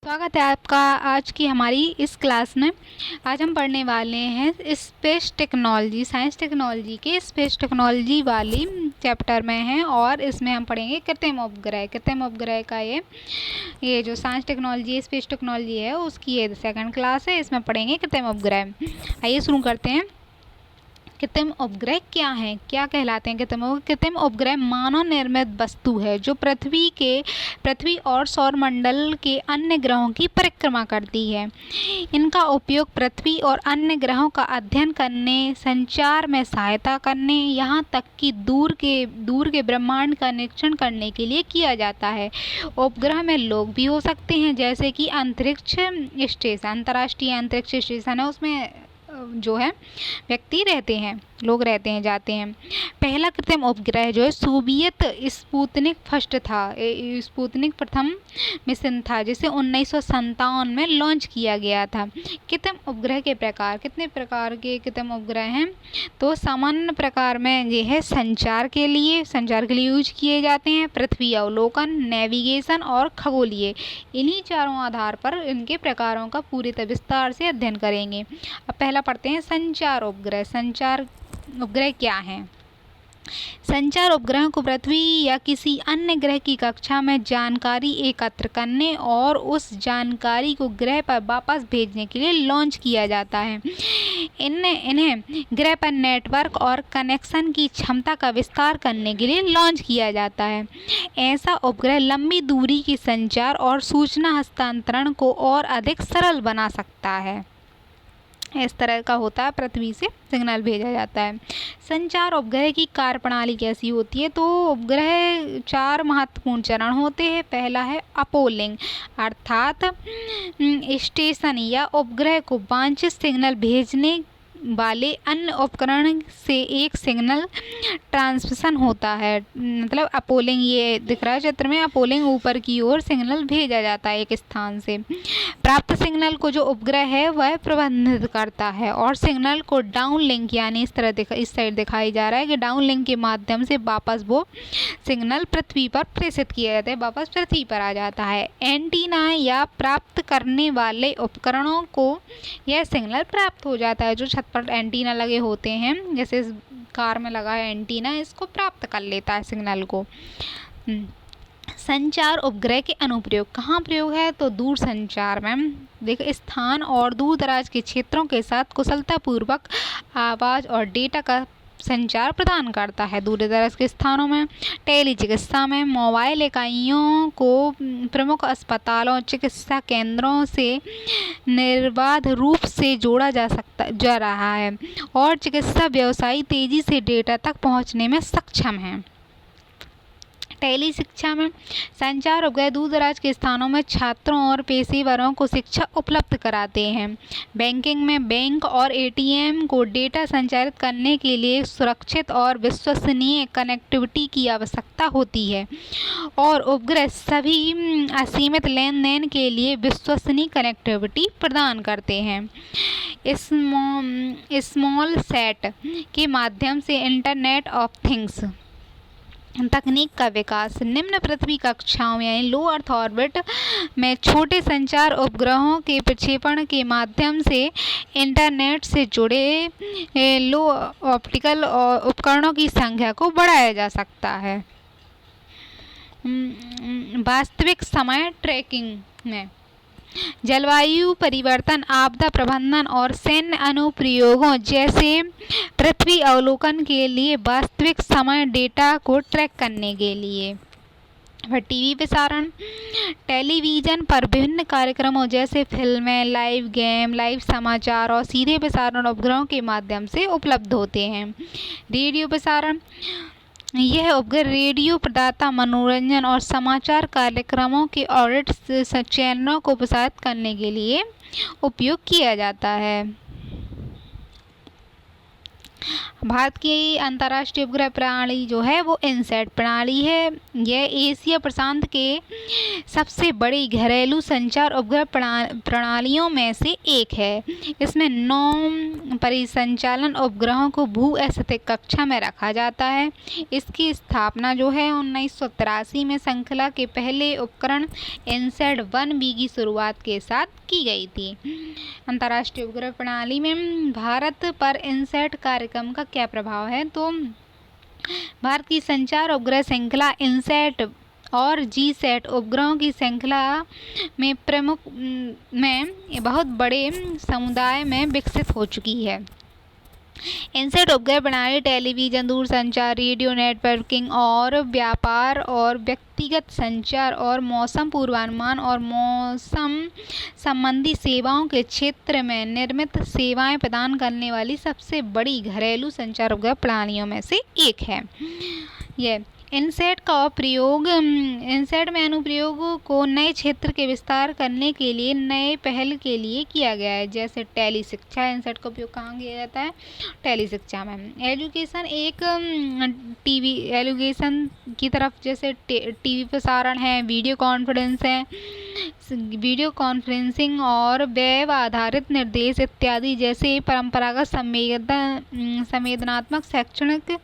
स्वागत है आपका आज की हमारी इस क्लास में। आज हम पढ़ने वाले हैं स्पेस टेक्नोलॉजी, साइंस टेक्नोलॉजी के स्पेस टेक्नोलॉजी वाली चैप्टर में हैं और इसमें हम पढ़ेंगे कृत्रिम उपग्रह। कृत्रिम उपग्रह का ये जो साइंस टेक्नोलॉजी स्पेस टेक्नोलॉजी है उसकी ये सेकंड क्लास है। इसमें पढ़ेंगे कृत्रिम उपग्रह। आइए शुरू करते हैं। कृत्रिम उपग्रह क्या हैं, क्या कहलाते हैं कृत्रिम उपग्रह मानव निर्मित वस्तु है जो पृथ्वी और सौरमंडल के अन्य ग्रहों की परिक्रमा करती है। इनका उपयोग पृथ्वी और अन्य ग्रहों का अध्ययन करने, संचार में सहायता करने, यहाँ तक कि दूर के ब्रह्मांड का निरीक्षण करने के लिए किया जाता है। उपग्रह में लोग भी हो सकते हैं, जैसे कि अंतरिक्ष स्टेशन, अंतर्राष्ट्रीय अंतरिक्ष स्टेशन है, उसमें जो है व्यक्ति रहते हैं, लोग रहते हैं, जाते हैं। पहला कृत्रिम उपग्रह जो है सोवियत स्पुतनिक फर्स्ट था, स्पुतनिक प्रथम मिशन था, जिसे 1957 में लॉन्च किया गया था। कृत्रिम उपग्रह के प्रकार, कितने प्रकार के कृत्रिम उपग्रह हैं? तो सामान्य प्रकार में ये है संचार के लिए यूज किए जाते हैं, पृथ्वी अवलोकन, नेविगेशन और खगोलीय। इन्हीं चारों आधार पर इनके प्रकारों का पूरी तरह विस्तार से अध्ययन करेंगे। अब पहला पढ़ते हैं संचार उपग्रह। संचार उपग्रह क्या हैं? संचार उपग्रह को पृथ्वी या किसी अन्य ग्रह की कक्षा में जानकारी एकत्र करने और उस जानकारी को ग्रह पर वापस भेजने के लिए लॉन्च किया जाता है। इन्हें ग्रह पर नेटवर्क और कनेक्शन की क्षमता का विस्तार करने के लिए लॉन्च किया जाता है। ऐसा उपग्रह लंबी दूरी की संचार और सूचना हस्तांतरण को और अधिक सरल बना सकता है। इस तरह का होता है, पृथ्वी से सिग्नल भेजा जाता है। संचार उपग्रह की कार्यप्रणाली कैसी होती है? तो उपग्रह 4 महत्वपूर्ण चरण होते हैं। पहला है अपोलिंग, अर्थात स्टेशन या उपग्रह को वांछित सिग्नल भेजने वाले अन्य उपकरण से एक सिग्नल ट्रांसमिशन होता है। मतलब अपोलिंग, ये दिख रहा है चित्र में, अपोलिंग ऊपर की ओर सिग्नल भेजा जाता है एक स्थान से। प्राप्त सिग्नल को जो उपग्रह है वह प्रबंधित करता है और सिग्नल को डाउनलिंक, यानी इस साइड दिखाई जा रहा है कि डाउनलिंक के माध्यम से वापस वो सिग्नल पृथ्वी पर प्रेषित किया जाता है, वापस पृथ्वी पर आ जाता है। एंटीना या प्राप्त करने वाले उपकरणों को यह सिग्नल प्राप्त हो जाता है। जो छत पर एंटीना लगे होते हैं, जैसे इस कार में लगा है एंटीना, इसको प्राप्त कर लेता है सिग्नल को। संचार उपग्रह के अनुप्रयोग, कहाँ प्रयोग है? तो दूर संचार में। देखो, स्थान और दूर दराज के क्षेत्रों के साथ कुशलतापूर्वक आवाज़ और डेटा का संचार प्रदान करता है दूर दराज के स्थानों में। टेली चिकित्सा में मोबाइल इकाइयों को प्रमुख अस्पतालों, चिकित्सा केंद्रों से निर्बाध रूप से जोड़ा जा रहा है और चिकित्सा व्यवसायी तेजी से डेटा तक पहुंचने में सक्षम हैं। टेली शिक्षा में संचार उपग्रह दूर दराज के स्थानों में छात्रों और पेशेवरों को शिक्षा उपलब्ध कराते हैं। बैंकिंग में बैंक और एटीएम को डेटा संचारित करने के लिए सुरक्षित और विश्वसनीय कनेक्टिविटी की आवश्यकता होती है और उपग्रह सभी असीमित लेन देन के लिए विश्वसनीय कनेक्टिविटी प्रदान करते हैं। स्मॉल सेट के माध्यम से इंटरनेट ऑफ थिंग्स तकनीक का विकास। निम्न पृथ्वी कक्षाओं यानी लो अर्थ ऑर्बिट में छोटे संचार उपग्रहों के प्रक्षेपण के माध्यम से इंटरनेट से जुड़े लो ऑप्टिकल उपकरणों की संख्या को बढ़ाया जा सकता है। वास्तविक समय ट्रैकिंग में जलवायु परिवर्तन, आपदा प्रबंधन और सैन्य अनुप्रयोगों जैसे पृथ्वी अवलोकन के लिए वास्तविक समय डेटा को ट्रैक करने के लिए। टीवी प्रसारण, टेलीविज़न पर विभिन्न कार्यक्रमों जैसे फिल्में, लाइव गेम, लाइव समाचार और सीधे प्रसारण उपग्रहों के माध्यम से उपलब्ध होते हैं। रेडियो प्रसारण, यह उपग्रह रेडियो प्रदाता मनोरंजन और समाचार कार्यक्रमों के ऑडिट चैनलों को प्रसारित करने के लिए उपयोग किया जाता है। भारत की अंतर्राष्ट्रीय उपग्रह प्रणाली जो है वो इनसैट प्रणाली है। यह एशिया प्रशांत के सबसे बड़ी घरेलू संचार उपग्रह प्रणालियों में से एक है। इसमें 9 परिसंचालन उपग्रहों को भू-स्थितिक कक्षा में रखा जाता है। इसकी स्थापना जो है 1983 में श्रृंखला के पहले उपकरण इनसैट 1B की शुरुआत के साथ की गई थी। अंतर्राष्ट्रीय उपग्रह प्रणाली में भारत पर इनसैट कार्यक्रम का क्या प्रभाव है? तो भारत की संचार उपग्रह श्रृंखला इनसैट और जीसैट उपग्रहों की श्रृंखला में बहुत बड़े समुदाय में विकसित हो चुकी है। इनसैट उपग्रह प्रणाली टेलीविजन, दूरसंचार, रेडियो नेटवर्किंग और व्यापार और व्यक्तिगत संचार और मौसम पूर्वानुमान और मौसम संबंधी सेवाओं के क्षेत्र में निर्मित सेवाएं प्रदान करने वाली सबसे बड़ी घरेलू संचार उपग्रह प्रणालियों में से एक है। यह इनसैट में अनुप्रयोग को नए क्षेत्र के विस्तार करने के लिए नए पहल के लिए किया गया है, जैसे टेली शिक्षा। इनसैट का उपयोग कहाँ किया जाता है? टेली शिक्षा में। एजुकेशन टीवी एजुकेशन की तरफ, जैसे टीवी प्रसारण है, वीडियो कॉन्फ्रेंसिंग और वेब आधारित निर्देश इत्यादि जैसे परंपरागत संवेदनात्मक शैक्षणिक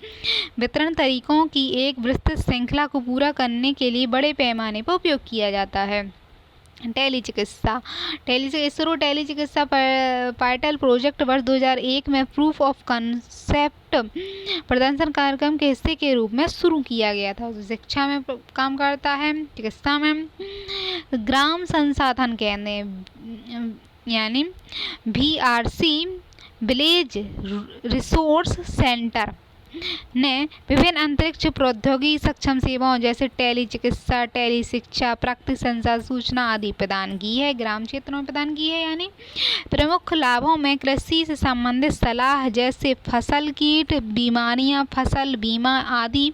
वितरण तरीकों की एक विस्तृत श्रृंखला को पूरा करने के लिए बड़े पैमाने पर उपयोग किया जाता है। टेलीचिकित्सा पोर्टल प्रोजेक्ट वर्ष 2001 में प्रूफ ऑफ कंसेप्ट प्रदर्शन कार्यक्रम के हिस्से के रूप में शुरू किया गया था। शिक्षा में काम करता है। चिकित्सा में ग्राम संसाधन केंद्र यानी VRC विलेज रिसोर्स सेंटर ने विभिन्न अंतरिक्ष प्रौद्योगिकी सक्षम सेवाओं जैसे टेली चिकित्सा, टेली शिक्षा, प्राकृतिक संसाधन सूचना आदि प्रदान की है। ग्राम क्षेत्रों में प्रदान की है। यानी प्रमुख लाभों में कृषि से संबंधित सलाह जैसे फसल कीट बीमारियां, फसल बीमा आदि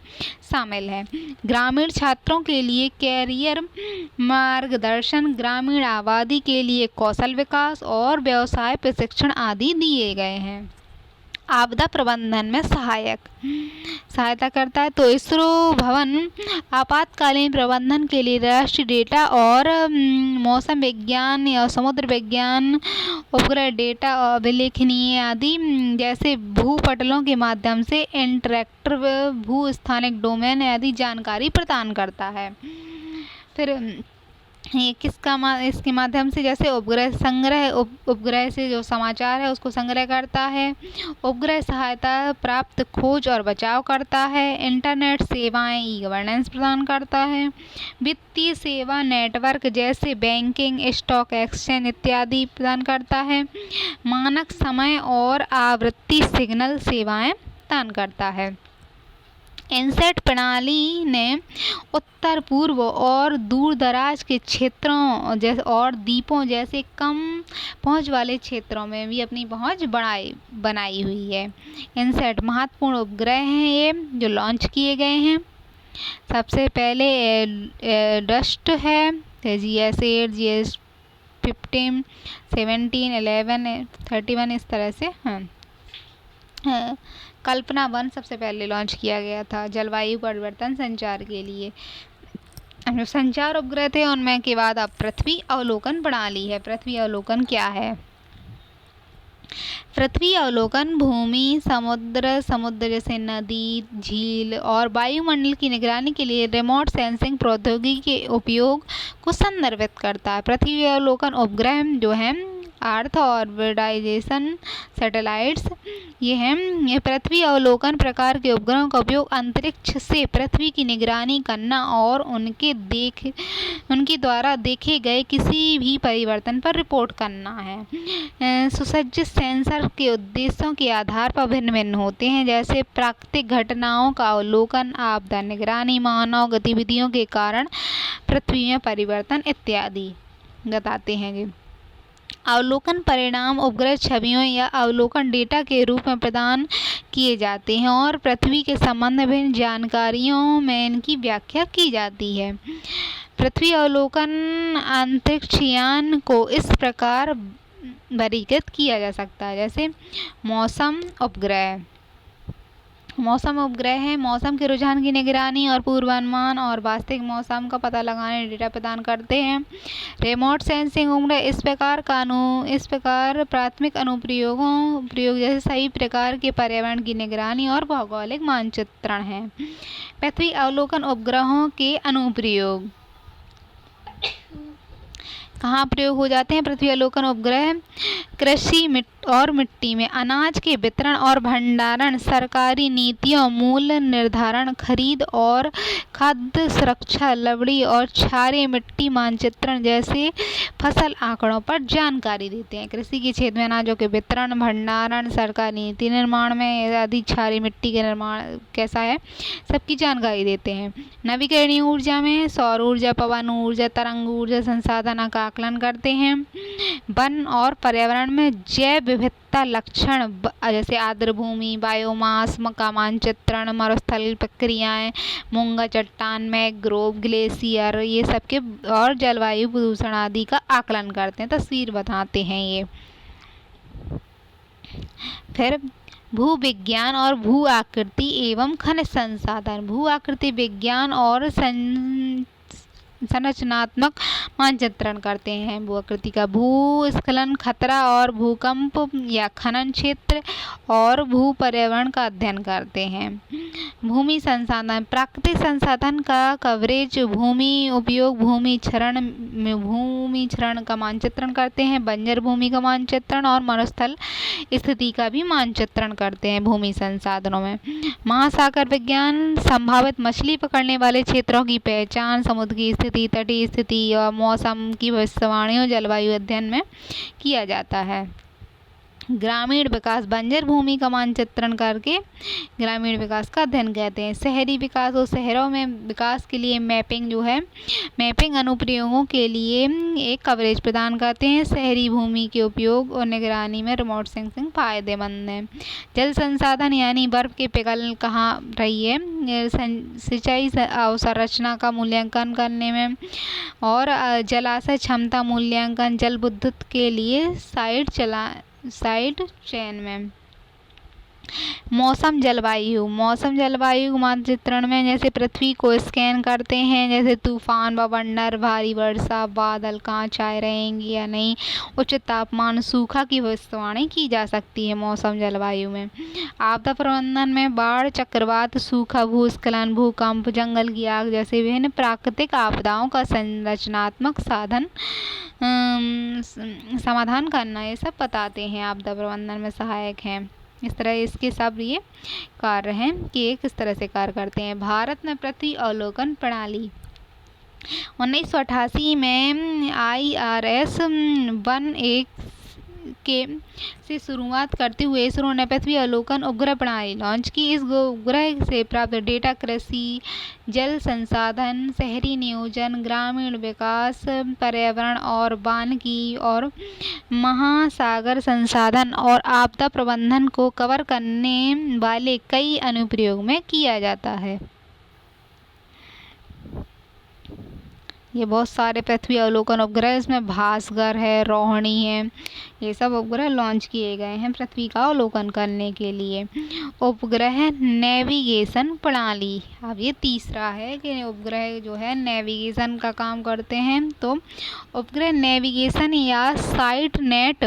शामिल है। ग्रामीण छात्रों के लिए कैरियर मार्गदर्शन, ग्रामीण आबादी के लिए कौशल विकास और व्यवसाय प्रशिक्षण आदि दिए गए हैं। आपदा प्रबंधन में सहायता करता है। तो इसरो भवन आपातकालीन प्रबंधन के लिए राष्ट्रीय डेटा और मौसम विज्ञान या समुद्र विज्ञान उपग्रह डेटा अभिलेखनीय आदि जैसे भूपटलों के माध्यम से इंटरैक्टिव भू-स्थानिक डोमेन आदि जानकारी प्रदान करता है। फिर इसके माध्यम से जैसे उपग्रह से जो समाचार है उसको संग्रह करता है। उपग्रह सहायता प्राप्त खोज और बचाव करता है। इंटरनेट सेवाएं ई-गवर्नेंस प्रदान करता है। वित्तीय सेवा नेटवर्क जैसे बैंकिंग, स्टॉक एक्सचेंज इत्यादि प्रदान करता है। मानक समय और आवृत्ति सिग्नल सेवाएं प्रदान करता है। इनसैट प्रणाली ने उत्तर पूर्व और दूर दराज के क्षेत्रों जैसे और द्वीपों जैसे कम पहुंच वाले क्षेत्रों में भी अपनी पहुंच बनाई हुई है। इनसैट महत्वपूर्ण उपग्रह हैं ये जो लॉन्च किए गए हैं। सबसे पहले डस्ट है, GS8, GS15, 17, 11, 31 इस तरह से। कल्पना 1 सबसे पहले लॉन्च किया गया था जलवायु परिवर्तन संचार के लिए। जो संचार उपग्रह थे उनमें के बाद अब पृथ्वी अवलोकन प्रणाली है। पृथ्वी अवलोकन क्या है? पृथ्वी अवलोकन भूमि, समुद्र जैसे नदी, झील और वायुमंडल की निगरानी के लिए रिमोट सेंसिंग प्रौद्योगिकी के उपयोग को संदर्भित करता है। पृथ्वी अवलोकन उपग्रह जो है अर्थ ऑर्बिटाइजेशन सैटेलाइट्स ये पृथ्वी अवलोकन प्रकार के उपग्रहों का उपयोग अंतरिक्ष से पृथ्वी की निगरानी करना और उनके द्वारा देखे गए किसी भी परिवर्तन पर रिपोर्ट करना है। सुसज्जित सेंसर के उद्देश्यों के आधार पर भिन्न होते हैं, जैसे प्राकृतिक घटनाओं का अवलोकन, आपदा निगरानी, मानव गतिविधियों के कारण पृथ्वी में परिवर्तन इत्यादि बताते हैं। अवलोकन परिणाम उपग्रह छवियों या अवलोकन डेटा के रूप में प्रदान किए जाते हैं और पृथ्वी के संबंध में विभिन्न जानकारियों में इनकी व्याख्या की जाती है। पृथ्वी अवलोकन अंतरिक्षयान को इस प्रकार वर्गीकृत किया जा सकता है, जैसे मौसम उपग्रह, मौसम उपग्रह है मौसम के रुझान की निगरानी और पूर्वानुमान और वास्तविक मौसम का पता लगाने डेटा प्रदान करते हैं। रिमोट सेंसिंग उपग्रह इस प्रकार प्राथमिक प्रयोग जैसे सभी प्रकार के पर्यावरण की निगरानी और भौगोलिक मानचित्रण है। पृथ्वी अवलोकन उपग्रहों के अनुप्रयोग कहाँ प्रयोग हो जाते हैं? पृथ्वी अवलोकन उपग्रह कृषि और मिट्टी में अनाज के वितरण और भंडारण, सरकारी नीतियों, मूल्य निर्धारण, खरीद और खाद्य सुरक्षा, लवड़ी और क्षारीय मिट्टी मानचित्रण जैसे फसल आंकड़ों पर जानकारी देते हैं। कृषि के क्षेत्र में अनाजों के वितरण, भंडारण, सरकारी नीति निर्माण में आदि, क्षारीय मिट्टी के निर्माण कैसा है, सबकी जानकारी देते हैं। नवीकरणीय ऊर्जा में सौर ऊर्जा, पवन ऊर्जा, तरंग ऊर्जा संसाधन का आकलन करते हैं। वन और पर्यावरण में जैव विविधता लक्षण जैसे आर्द्र भूमि, बायोमास का मानचित्रण, मरुस्थल प्रक्रियाएं, मूंगा चट्टान, मैंग्रोव, ग्लेशियर, ये सब के और जलवायु प्रदूषण आदि का आकलन करते हैं, तस्वीर बताते हैं ये। फिर भू विज्ञान और भू आकृति एवं खनिज संसाधन, भू आकृति विज्ञान और संरचनात्मक मानचित्रण करते हैं। भू आकृति का भूस्खलन खतरा और भूकंप या खनन क्षेत्र और भू पर्यावरण का अध्ययन करते हैं। भूमि संसाधन, प्राकृतिक संसाधन का कवरेज, भूमि उपयोग, भूमि क्षरण का मानचित्रण करते हैं। बंजर भूमि का मानचित्रण और मरुस्थल स्थिति का भी मानचित्रण करते हैं भूमि संसाधनों में। महासागर विज्ञान, संभावित मछली पकड़ने वाले क्षेत्रों की पहचान, समुद्र की स्थिति, तटीय स्थिति और मौसम की भविष्यवाणियों जलवायु अध्ययन में किया जाता है। ग्रामीण विकास, बंजर भूमि का मानचित्रण करके ग्रामीण विकास का अध्ययन कहते हैं। शहरी विकास और शहरों में विकास के लिए मैपिंग जो है, मैपिंग अनुप्रयोगों के लिए एक कवरेज प्रदान करते हैं। शहरी भूमि के उपयोग और निगरानी में रिमोट सेंसिंग फायदेमंद है। जल संसाधन यानी बर्फ के पिघल कहाँ रही है, सिंचाई अवसंरचना का मूल्यांकन करने में और जलाशय क्षमता मूल्यांकन, जल विद्युत के लिए साइड चेन में। मौसम जलवायु मानचित्रण में जैसे पृथ्वी को स्कैन करते हैं, जैसे तूफान, बवंडर, भारी वर्षा, बादल कहाँ छाए रहेंगे या नहीं, उच्च तापमान, सूखा की भविष्यवाणी की जा सकती है मौसम जलवायु में। आपदा प्रबंधन में बाढ़, चक्रवात, सूखा, भूस्खलन, भूकंप, जंगल की आग जैसे विभिन्न प्राकृतिक आपदाओं का संरचनात्मक समाधान करना, ये सब बताते हैं, आपदा प्रबंधन में सहायक हैं। इस तरह इसके सब ये कार्य हैं कि ये किस तरह से कार्य करते हैं। भारत में पृथ्वी अवलोकन प्रणाली 1988 में IRS 1A के से शुरुआत करते हुए इसरो ने पृथ्वी अवलोकन उपग्रह प्रणाली लॉन्च की। इस उपग्रह से प्राप्त डेटा कृषि, जल संसाधन, शहरी नियोजन, ग्रामीण विकास, पर्यावरण और वानिकी और महासागर संसाधन और आपदा प्रबंधन को कवर करने वाले कई अनुप्रयोग में किया जाता है। ये बहुत सारे पृथ्वी अवलोकन उपग्रह, इसमें भास्कर है, रोहिणी है, ये सब उपग्रह लॉन्च किए गए हैं पृथ्वी का अवलोकन करने के लिए। उपग्रह नेविगेशन प्रणाली, अब ये तीसरा है कि उपग्रह जो है नेविगेशन का काम करते हैं। तो उपग्रह नेविगेशन या साइट नेट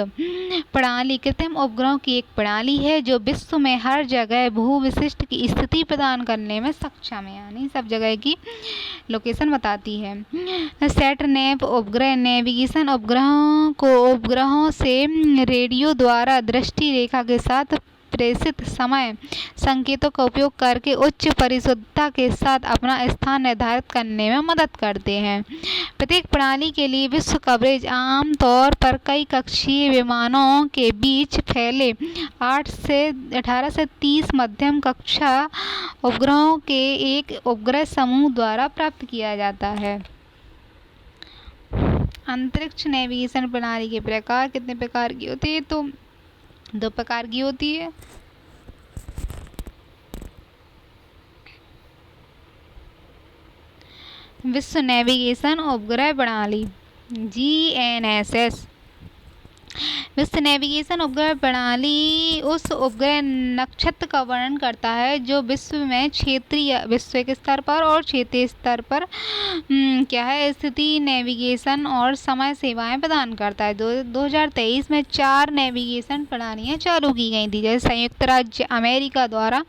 प्रणाली कृत्रिम उपग्रहों की एक प्रणाली है जो विश्व में हर जगह भू विशिष्ट की स्थिति प्रदान करने में सक्षम है, यानी सब जगह की लोकेशन बताती है। सैटनैप उपग्रह नेविगेशन उपग्रहों से रेडियो द्वारा दृष्टि रेखा के साथ प्रेषित समय संकेतों का उपयोग करके उच्च परिशुद्धता के साथ अपना स्थान निर्धारित करने में मदद करते हैं। प्रत्येक प्रणाली के लिए विश्व कवरेज आम तौर पर कई कक्षीय विमानों के बीच फैले 18 से 30 मध्यम कक्षा उपग्रहों के एक उपग्रह समूह द्वारा प्राप्त किया जाता है। अंतरिक्ष नेविगेशन प्रणाली के प्रकार कितने प्रकार की होती है? तो 2 प्रकार की होती है। विश्व नेविगेशन उपग्रह प्रणाली GNSS विश्व नेविगेशन उपग्रह प्रणाली उस उपग्रह नक्षत्र का वर्णन करता है जो विश्व में क्षेत्रीय वैश्विक स्तर पर और क्षेत्रीय स्तर पर क्या है स्थिति नेविगेशन और समय सेवाएं प्रदान करता है। 2023 में 4 नेविगेशन प्रणालियां चालू की गई थी, जैसे संयुक्त राज्य अमेरिका द्वारा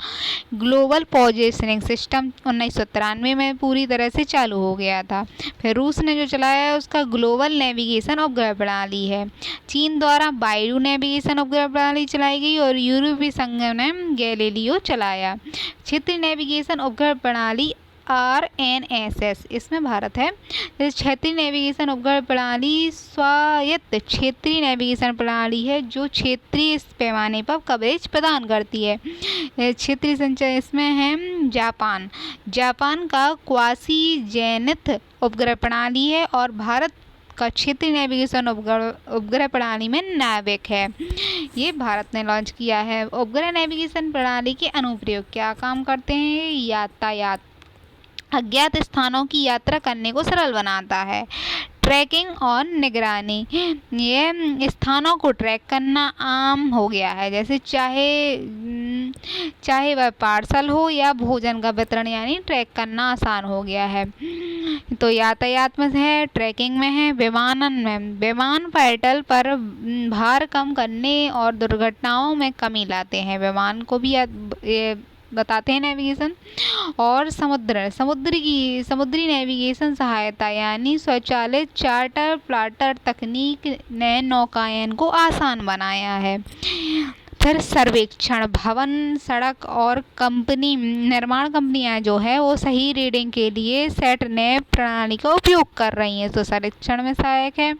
ग्लोबल पोजिशनिंग सिस्टम 1993 में पूरी तरह से चालू हो गया था। फिर रूस ने जो चलाया है उसका ग्लोबल नेविगेशन उपग्रह प्रणाली है। चीन द्वारा बायडू नेविगेशन उपग्रह प्रणाली चलाई गई और यूरोपीय संघ ने गैलीलियो चलाया। क्षेत्रीय नेविगेशन उपग्रह प्रणाली RNSS, इसमें भारत है। क्षेत्रीय नेविगेशन उपग्रह प्रणाली स्वायत्त क्षेत्रीय नेविगेशन प्रणाली है जो क्षेत्रीय पैमाने पर कवरेज प्रदान करती है। क्षेत्रीय संचार इसमें है जापान का क्वासी जेनिथ उपग्रह प्रणाली है और भारत का क्षेत्रीय नेविगेशन उपग्रह प्रणाली में नाविक है। ये भारत ने लॉन्च किया है। उपग्रह नेविगेशन प्रणाली के अनुप्रयोग क्या काम करते हैं? यातायात, अज्ञात स्थानों की यात्रा करने को सरल बनाता है। ट्रैकिंग और निगरानी, ये स्थानों को ट्रैक करना आम हो गया है, जैसे चाहे वह पार्सल हो या भोजन का वितरण, यानी ट्रैक करना आसान हो गया है। तो यातायात में है, ट्रैकिंग में है, विमानन में विमान पटल पर भार कम करने और दुर्घटनाओं में कमी लाते हैं, विमान को भी बताते हैं नेविगेशन। और समुद्री नेविगेशन सहायता, यानी स्वचालित चार्टर प्लाटर तकनीक ने नौकायन को आसान बनाया है। फिर सर्वेक्षण, भवन, सड़क और निर्माण कंपनियां जो है वो सही रीडिंग के लिए सेटनेप प्रणाली का उपयोग कर रही हैं, तो सर्वेक्षण में सहायक है।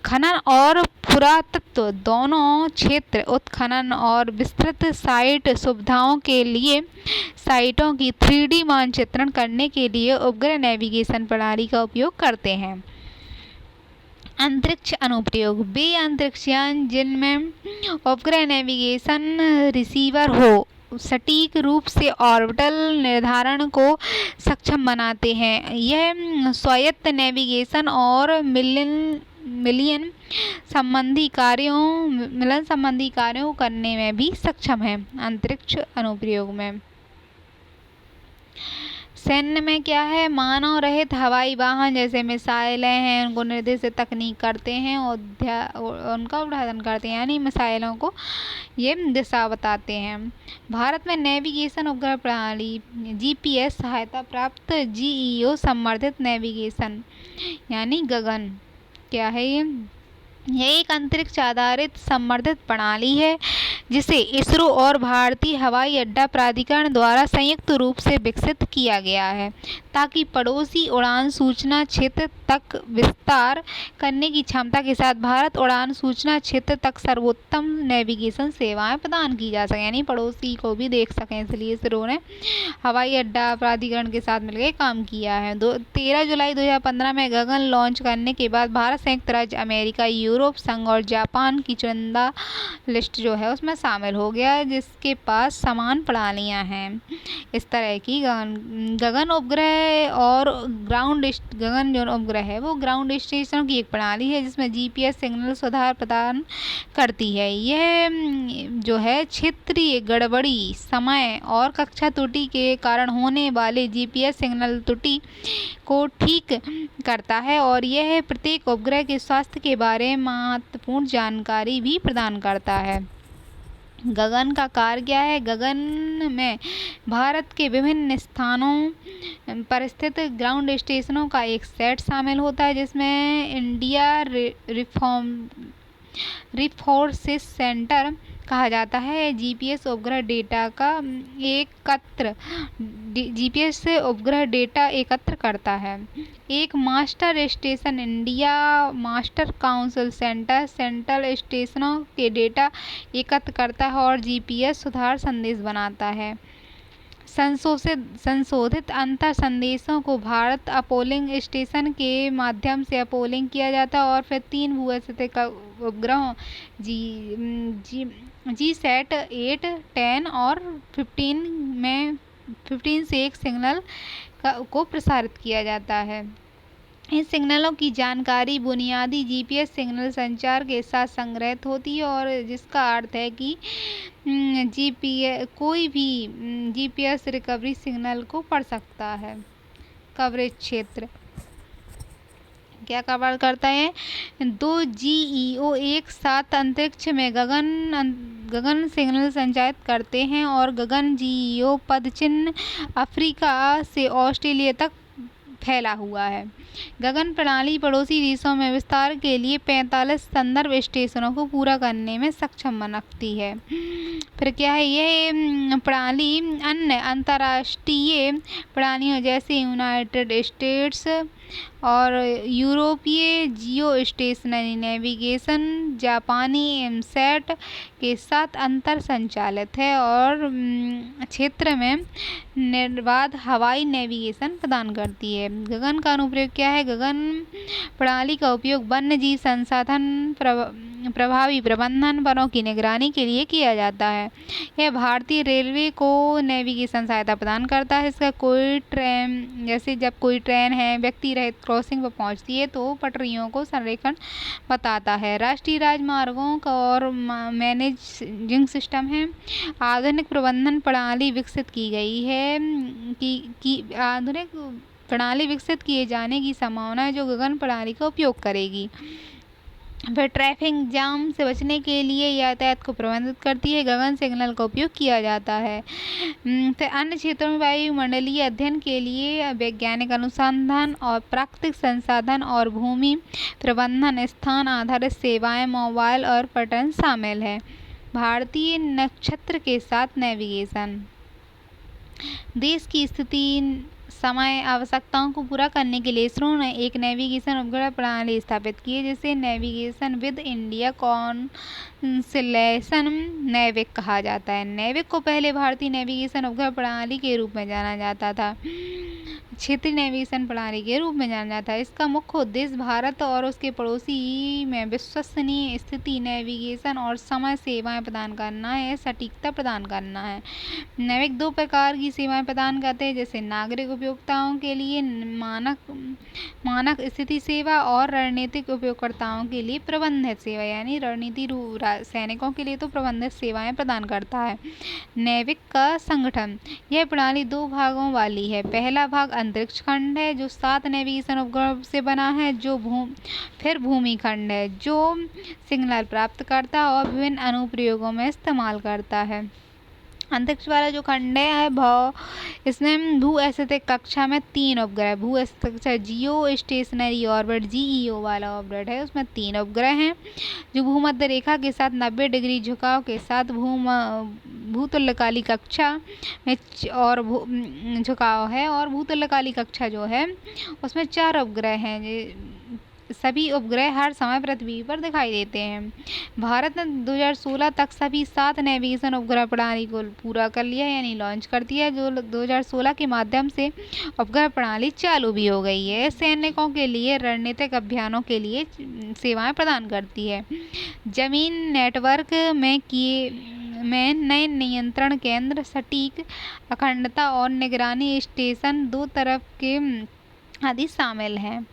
खनन और पुरातत्व दोनों क्षेत्र, उत्खनन और विस्तृत साइट सुविधाओं के लिए साइटों की 3D मानचित्रण करने के लिए उपग्रह नेविगेशन प्रणाली का उपयोग करते हैं। अंतरिक्ष अनुप्रयोग, वे अंतरिक्षयान जिनमें उपग्रह नेविगेशन रिसीवर हो सटीक रूप से ऑर्बिटल निर्धारण को सक्षम बनाते हैं। यह स्वायत्त नेविगेशन और मिलन संबंधी कार्यों करने में भी सक्षम है। अंतरिक्ष अनुप्रयोग में सैन्य में क्या है? मानव रहित हवाई वाहन जैसे मिसाइलें हैं, उनको निर्देशित तकनीक करते हैं और उनका उद्घाटन करते हैं, यानी मिसाइलों को ये दिशा बताते हैं। भारत में नेविगेशन उपग्रह प्रणाली GPS सहायता प्राप्त GEO समर्थित नेविगेशन, यानी गगन क्या है ये? यह एक अंतरिक्ष आधारित समर्थित प्रणाली है जिसे इसरो और भारतीय हवाई अड्डा प्राधिकरण द्वारा संयुक्त रूप से विकसित किया गया है ताकि पड़ोसी उड़ान सूचना क्षेत्र तक विस्तार करने की क्षमता के साथ भारत उड़ान सूचना क्षेत्र तक सर्वोत्तम नेविगेशन सेवाएं प्रदान की जा सकें, यानी पड़ोसी को भी देख सकें। इसलिए इसरो ने हवाई अड्डा प्राधिकरण के साथ मिलकर काम किया है। 13 जुलाई 2015 में गगन लॉन्च करने के बाद भारत, संयुक्त राज्य अमेरिका, यूरोप संघ और जापान की चुनिंदा लिस्ट जो है उसमें शामिल हो गया जिसके पास समान प्रणालियां हैं। इस तरह की गगन उपग्रह और गगन जो उपग्रह है वो ग्राउंड स्टेशनों की एक प्रणाली है जिसमें GPS सिग्नल सुधार प्रदान करती है। यह जो है क्षेत्रीय गड़बड़ी, समय और कक्षा त्रुटि के कारण होने वाले GPS सिग्नल त्रुटि को ठीक करता है और यह प्रत्येक उपग्रह के स्वास्थ्य के बारे में महत्वपूर्ण जानकारी भी प्रदान करता है। गगन का कार्य क्या है? गगन में भारत के विभिन्न स्थानों पर स्थित ग्राउंड स्टेशनों का एक सेट शामिल होता है जिसमें इंडिया रिफोर्सेस सेंटर कहा जाता है। GPS उपग्रह डेटा एकत्र करता है। एक master station India master council centre central स्टेशनों के डेटा एकत्र करता है और GPS सुधार संदेश बनाता है। संशोधित अंतर संदेशों को भारत अपलोडिंग स्टेशन के माध्यम से अपलोडिंग किया जाता है और फिर 3 भूस्थितिक उपग्रहों GSAT 8, 10 और 15 से एक सिग्नल को प्रसारित किया जाता है। इन सिग्नलों की जानकारी बुनियादी जीपीएस सिग्नल संचार के साथ संग्रहित होती है, और जिसका अर्थ है कि कोई भी जीपीएस रिकवरी सिग्नल को पढ़ सकता है। कवरेज क्षेत्र क्या कवर करता है? 2 जीईओ एक साथ अंतरिक्ष में गगन सिग्नल संचारित करते हैं, और गगन जीईओ पदचिह्न अफ्रीका से ऑस्ट्रेलिया तक फैला हुआ है। गगन प्रणाली पड़ोसी देशों में विस्तार के लिए 45 संदर्भ स्टेशनों को पूरा करने में सक्षम बनाती है। फिर क्या है? यह प्रणाली अन्य अंतर्राष्ट्रीय प्रणालियों जैसे यूनाइटेड स्टेट्स और यूरोपीय जियो स्टेशनरी नेविगेशन, जापानी एमसैट के साथ अंतर संचालित है, और क्षेत्र में निर्बाध हवाई नेविगेशन प्रदान करती है। गगन का अनुप्रयोग क्या है? गगन प्रणाली का उपयोग वन्यजीव संसाधन प्रभावी प्रबंधन, वनों की निगरानी के लिए किया जाता है। यह भारतीय रेलवे को नेविगेशन सहायता प्रदान करता है। इसका कोई ट्रेन, जैसे जब कोई ट्रेन है व्यक्ति रहित क्रॉसिंग पर पहुंचती है तो पटरियों को संरेखण बताता है। राष्ट्रीय राजमार्गों का और मैनेजिंग सिस्टम है। आधुनिक प्रबंधन प्रणाली विकसित की गई है आधुनिक प्रणाली विकसित किए जाने की संभावना है जो गगन प्रणाली का उपयोग करेगी। फिर ट्रैफिक जाम से बचने के लिए यातायात को प्रबंधित करती है। गगन सिग्नल का उपयोग किया जाता है। फिर अन्य क्षेत्रों में वायुमंडलीय अध्ययन के लिए वैज्ञानिक अनुसंधान और प्राकृतिक संसाधन और भूमि प्रबंधन, स्थान आधारित सेवाएं, मोबाइल और पर्यटन शामिल है। भारतीय नक्षत्र के साथ नेविगेशन देश की स्थिति, समय, आवश्यकताओं को पूरा करने के लिए इसरो ने एक नेविगेशन उपग्रह प्रणाली स्थापित की है, जिसे navigation with India constellation NavIC कहा जाता है। नेविक को पहले भारतीय नेविगेशन उपग्रह प्रणाली के रूप में जाना जाता था, क्षेत्रीय नेविगेशन प्रणाली के रूप में जाना जाता है। इसका मुख्य उद्देश्य भारत और उसके पड़ोसी में विश्वसनीय स्थिति, नेविगेशन और समय सेवाएं प्रदान करना है, सटीकता प्रदान करना है। नेविक 2 प्रकार की सेवाएं प्रदान करते हैं, जैसे नागरिक उपयोगताओं के लिए मानक स्थिति सेवा और रणनीतिक उपयोगकर्ताओं के लिए प्रबंधित सेवा, यानी रणनीति सैनिकों के लिए तो प्रबंधित सेवाएं प्रदान करता है। नेविक का संगठन, यह प्रणाली 2 भागों वाली है। पहला भाग अंतरिक्ष खंड है जो 7 नेविगेशन उपग्रह से बना है, फिर भूमि खंड है जो सिग्नल प्राप्त करता और विभिन्न अनुप्रयोगों में इस्तेमाल करता है। अंतरिक्ष वाला जो खंड है इसमें भू स्थितिक कक्षा में 3 उपग्रह, भू स्थितिक कक्षा जियो स्टेशनरी ऑर्बिट जीईओ वाला ऑर्बिट है, उसमें 3 उपग्रह हैं जो भूमध्य रेखा के साथ 90 डिग्री झुकाव के साथ भूतुल्यकाली कक्षा में और झुकाव है, और भूतुल्यकाली कक्षा जो है उसमें 4 उपग्रह हैं। सभी उपग्रह हर समय पृथ्वी पर दिखाई देते हैं। भारत ने 2016 तक सभी 7 नेविगेशन उपग्रह प्रणाली को पूरा कर लिया, यानी लॉन्च कर दिया, जो 2016 के माध्यम से उपग्रह प्रणाली चालू भी हो गई है। सैनिकों के लिए रणनीतिक अभियानों के लिए सेवाएं प्रदान करती है। जमीन नेटवर्क में नए नियंत्रण केंद्र, सटीक अखंडता और निगरानी स्टेशन 2 तरफ के आदि शामिल हैं।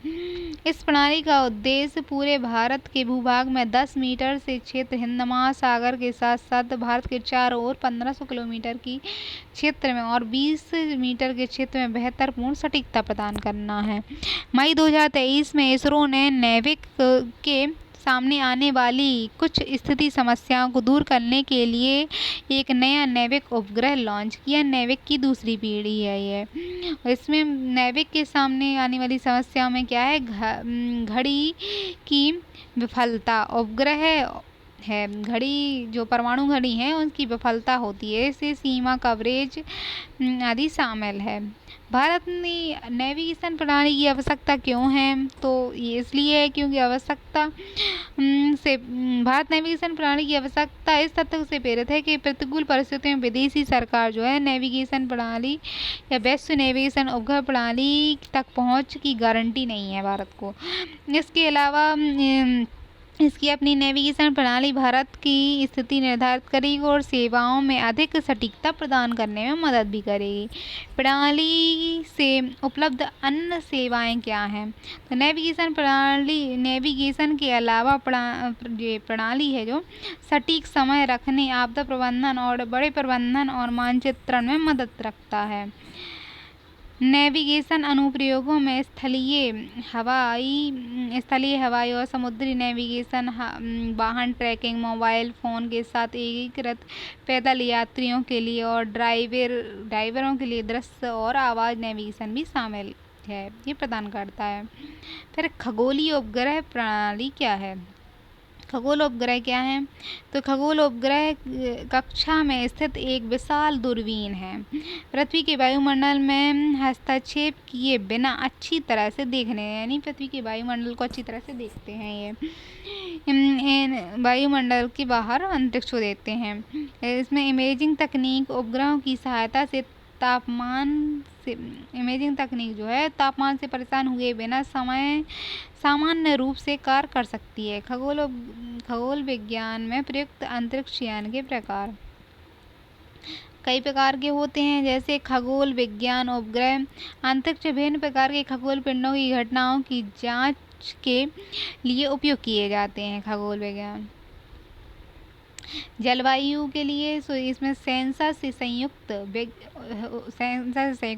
इस प्रणाली का उद्देश्य पूरे भारत के भूभाग में 10 मीटर से क्षेत्र हिंद महासागर के साथ साथ भारत के चारों ओर 1500 किलोमीटर की क्षेत्र में और 20 मीटर के क्षेत्र में बेहतर पूर्ण सटीकता प्रदान करना है। मई 2023 में इसरो ने नेविक के सामने आने वाली कुछ स्थिति समस्याओं को दूर करने के लिए एक नया नेविक उपग्रह लॉन्च किया। नेविक की दूसरी पीढ़ी है ये। इसमें नेविक के सामने आने वाली समस्याओं में क्या है? घड़ी की विफलता, उपग्रह है घड़ी, जो परमाणु घड़ी है उनकी विफलता होती है, इससे सीमा कवरेज आदि शामिल है। भारत में नेविगेशन प्रणाली की आवश्यकता क्यों है? तो ये इसलिए है क्योंकि भारत नेविगेशन प्रणाली की आवश्यकता इस तथ्य से प्रेरित है कि प्रतिकूल परिस्थितियों में विदेशी सरकार जो है नेविगेशन प्रणाली या वैश्विक नेविगेशन उपग्रह प्रणाली तक पहुंच की गारंटी नहीं है भारत को। इसके अलावा इसकी अपनी नेविगेशन प्रणाली भारत की स्थिति निर्धारित करेगी और सेवाओं में अधिक सटीकता प्रदान करने में मदद भी करेगी। प्रणाली से उपलब्ध अन्य सेवाएं क्या हैं? तो नेविगेशन के अलावा प्रणाली है जो सटीक समय रखने, आपदा प्रबंधन और बड़े प्रबंधन और मानचित्रण में मदद रखता है। नेविगेशन अनुप्रयोगों में स्थलीय, हवाई और समुद्री नेविगेशन, वाहन ट्रैकिंग, मोबाइल फ़ोन के साथ एकीकृत, पैदल यात्रियों के लिए और ड्राइवरों के लिए दृश्य और आवाज़ नेविगेशन भी शामिल है, ये प्रदान करता है। फिर खगोलीय उपग्रह प्रणाली क्या है? खगोल उपग्रह क्या है? तो खगोल उपग्रह कक्षा में स्थित एक विशाल दूरबीन है। पृथ्वी के वायुमंडल में हस्तक्षेप किए बिना अच्छी तरह से देखने, यानी पृथ्वी के वायुमंडल को अच्छी तरह से देखते हैं ये वायुमंडल के बाहर अंतरिक्ष को देखते हैं। इसमें इमेजिंग तकनीक उपग्रहों की सहायता से इमेजिंग तकनीक जो है तापमान से परेशान हुए बिना सामान्य रूप से कार्य कर सकती है। खगोल विज्ञान में प्रयुक्त अंतरिक्ष यान के प्रकार कई प्रकार के होते हैं, जैसे खगोल विज्ञान उपग्रह अंतरिक्ष विभिन्न प्रकार के खगोल पिंडों की घटनाओं की जांच के लिए उपयोग किए जाते हैं। खगोल विज्ञान जलवायु के लिए इसमें सेंसर से संयुक्त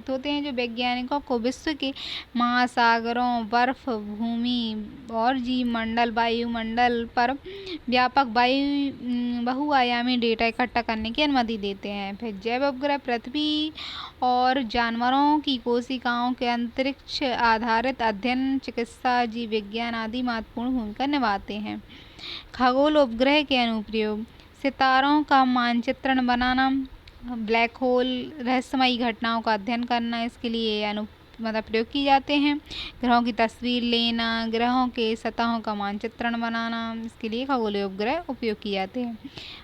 होते हैं जो वैज्ञानिकों को विश्व के महासागरों, बर्फ, भूमि और जीवमंडल, वायुमंडल पर व्यापक बहुआयामी डेटा इकट्ठा करने की अनुमति देते हैं। फिर जैव उपग्रह पृथ्वी और जानवरों की कोशिकाओं के अंतरिक्ष आधारित अध्ययन, चिकित्सा, जीव विज्ञान आदि महत्वपूर्ण भूमिका निभाते हैं। खगोल उपग्रह के अनुप्रयोग सितारों का मानचित्रण बनाना, ब्लैक होल, रहस्यमयी घटनाओं का अध्ययन करना, इसके लिए प्रयोग किए जाते हैं। ग्रहों की तस्वीर लेना, ग्रहों के सतहों का मानचित्रण बनाना, इसके लिए खगोलीय उपग्रह उपयोग किए जाते हैं।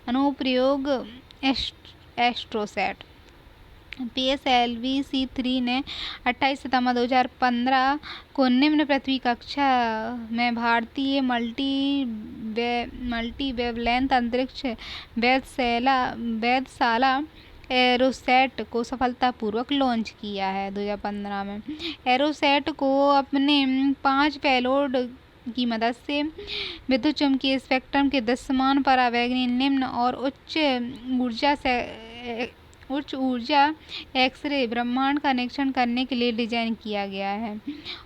अनुप्रयोग एस्ट्रोसैट PSLV-C3 ने 28 सितंबर 2015 को निम्न पृथ्वी कक्षा में भारतीय मल्टी वेवलेंथ अंतरिक्ष वेधशाला एरोसैट को सफलतापूर्वक लॉन्च किया है 2015 में। एरोसैट को अपने 5 पेलोड की मदद से विद्युत चुम्बकीय स्पेक्ट्रम के दृश्यमान परावैंगनी, निम्न और उच्च ऊर्जा एक्स-रे ब्रह्मांड का निरीक्षण करने के लिए डिजाइन किया गया है।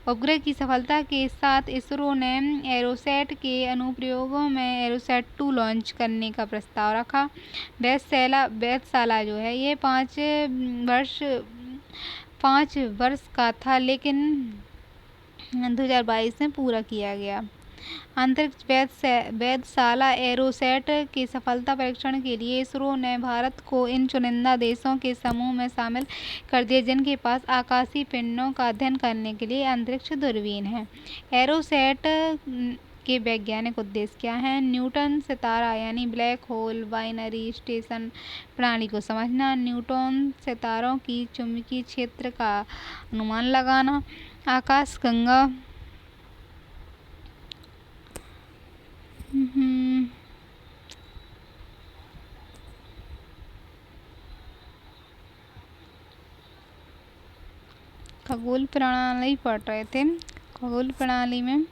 उपग्रह की सफलता के साथ इसरो ने एरोसैट के अनुप्रयोगों में एरोसैट 2 लॉन्च करने का प्रस्ताव रखा। वेधशाला जो है ये 5 वर्ष का था, लेकिन 2022 में पूरा किया गया। अंतरिक्ष वेधशाला एरोसैट के सफलता परीक्षण के लिए इसरो ने भारत को इन चुनिंदा देशों के समूह में शामिल कर दिया जिनके पास आकाशीय पिंडों का अध्ययन करने के लिए अंतरिक्ष दूरबीन है। एरोसैट के वैज्ञानिक उद्देश्य क्या हैं? न्यूट्रॉन सितारा यानी ब्लैक होल बाइनरी स्टेशन प्रणाली को समझना, न्यूट्रॉन सितारों की चुंबकीय क्षेत्र का अनुमान लगाना, आकाशगंगा खगोल प्रणाली पढ़ रहे थे। खगोल प्रणाली में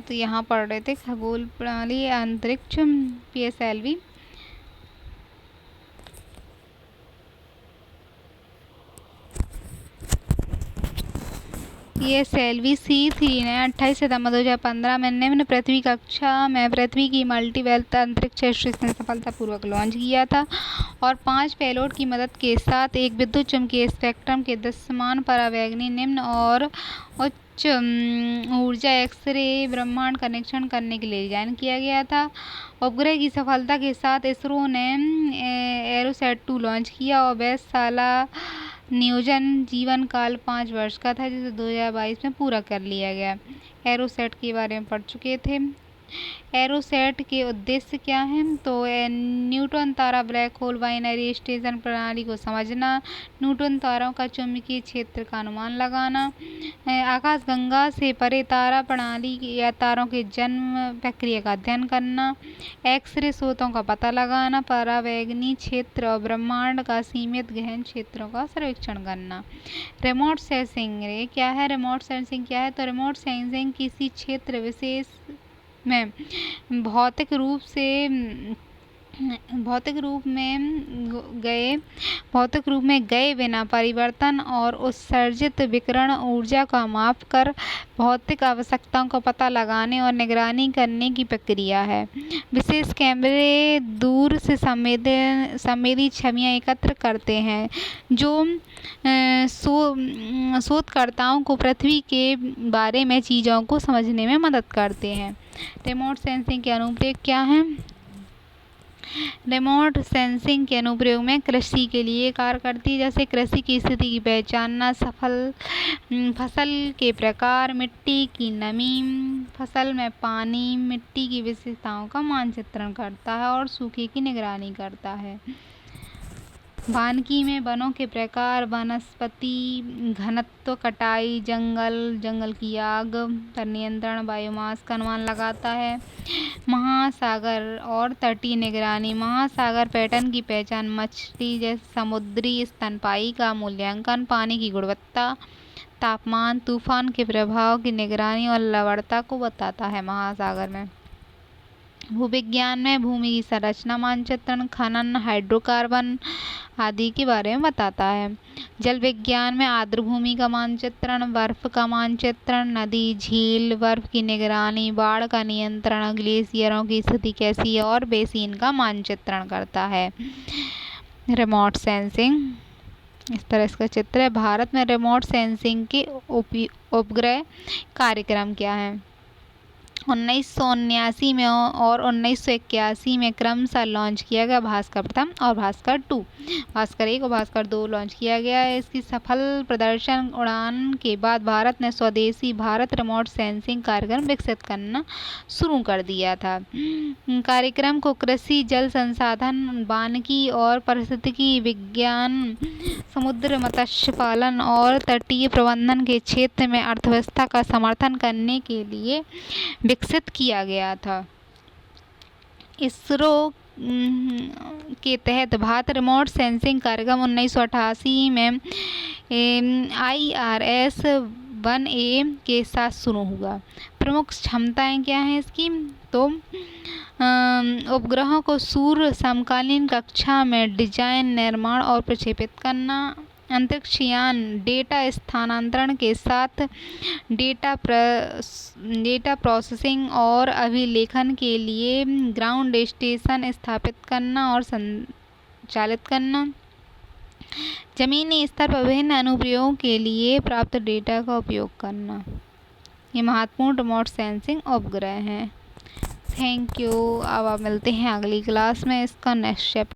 तो यहाँ पढ़ रहे थे खगोल प्रणाली अंतरिक्ष PSLV। PSLV-C3 ने 28 सितंबर 2015 में निम्न पृथ्वी कक्षा में पृथ्वी की मल्टीवेल्थ अंतरिक्ष स्टेशन सफलतापूर्वक लॉन्च किया था और 5 पेलोड की मदद के साथ एक विद्युत चुम्बकीय स्पेक्ट्रम के दृश्यमान परावैंगनी, निम्न और उच्च ऊर्जा एक्स-रे ब्रह्मांड का निरीक्षण करने के लिए डिजाइन किया गया था। उपग्रह की सफलता के साथ इसरो ने एरोसैट 2 लॉन्च किया और वेधशाला नियोजन जीवन काल 5 वर्ष का था, जिसे 2022 में पूरा कर लिया गया। एरोसैट के बारे में पढ़ चुके थे। एरोसैट के उद्देश्य क्या हैं? तो न्यूट्रॉन तारा ब्लैक होल बाइनरी स्टेशन प्रणाली को समझना, न्यूट्रॉन तारों का चुंबकीय क्षेत्र का अनुमान लगाना, आकाशगंगा से परे तारा प्रणाली या तारों के जन्म प्रक्रिया का अध्ययन करना, एक्सरे स्रोतों का पता लगाना, परावैंगनी क्षेत्र और ब्रह्मांड का सीमित गहन क्षेत्रों का सर्वेक्षण करना। रिमोट सेंसिंग क्या है? रिमोट सेंसिंग क्या है? तो रिमोट सेंसिंग किसी क्षेत्र विशेष में भौतिक रूप में गए बिना परिवर्तन और उत्सर्जित विकिरण ऊर्जा का माप कर भौतिक आवश्यकताओं का पता लगाने और निगरानी करने की प्रक्रिया है। विशेष कैमरे दूर से संवेदी छवियां एकत्र करते हैं जो शोधकर्ताओं को पृथ्वी के बारे में चीज़ों को समझने में मदद करते हैं। रिमोट सेंसिंग के अनुप्रयोग क्या हैं? रिमोट सेंसिंग के अनुप्रयोग में कृषि के लिए कार्य करती है, जैसे कृषि की स्थिति की पहचानना, फसल के प्रकार, मिट्टी की नमी, फसल में पानी, मिट्टी की विशेषताओं का मानचित्रण करता है और सूखे की निगरानी करता है। वानिकी में वनों के प्रकार, वनस्पति घनत्व, कटाई, जंगल की आग पर नियंत्रण, बायोमास का अनुमान लगाता है। महासागर और तटीय निगरानी, महासागर पैटर्न की पहचान, मछली जैसे समुद्री स्तनपायी का मूल्यांकन, पानी की गुणवत्ता, तापमान, तूफान के प्रभाव की निगरानी और लवणता को बताता है। महासागर में भूविज्ञान में भूमि की संरचना मानचित्रण, खनन, हाइड्रोकार्बन आदि के बारे में बताता है। जल विज्ञान में आर्द्र भूमि का मानचित्रण, बर्फ का मानचित्रण, नदी, झील, बर्फ की निगरानी, बाढ़ का नियंत्रण, ग्लेशियरों की स्थिति कैसी है और बेसिन का मानचित्रण करता है। रिमोट सेंसिंग इस तरह इसका चित्र है। भारत में रिमोट सेंसिंग के उपग्रह कार्यक्रम क्या है? 1979 में और 1981 में क्रमशः लॉन्च किया गया भास्कर प्रथम और भास्कर 2, भास्कर 1 और भास्कर 2 लॉन्च किया गया है। इसकी सफल प्रदर्शन उड़ान के बाद भारत ने स्वदेशी भारत रिमोट सेंसिंग कार्यक्रम विकसित करना शुरू कर दिया था। कार्यक्रम को कृषि, जल संसाधन, वानिकी और पारिस्थितिकी विज्ञान, समुद्र मत्स्य पालन और तटीय प्रबंधन के क्षेत्र में अर्थव्यवस्था का समर्थन करने के लिए विकसित किया गया था। इसरो के तहत भारत रिमोट सेंसिंग कार्यक्रम 1988 में IRS 1A के साथ शुरू हुआ। प्रमुख क्षमताएं क्या हैं इसकी? तो उपग्रहों को सूर्य समकालीन कक्षा में डिजाइन, निर्माण और प्रक्षेपित करना, अंतरिक्षयान डेटा स्थानांतरण के साथ डेटा प्रोसेसिंग और अभिलेखन के लिए ग्राउंड स्टेशन स्थापित करना और संचालित करना, जमीनी स्तर पर विभिन्न अनुप्रयोगों के लिए प्राप्त डेटा का उपयोग करना। ये महत्वपूर्ण रिमोट सेंसिंग उपग्रह हैं। Thank you. अब आप मिलते हैं अगली क्लास में इसका नेक्स्ट चैप्टर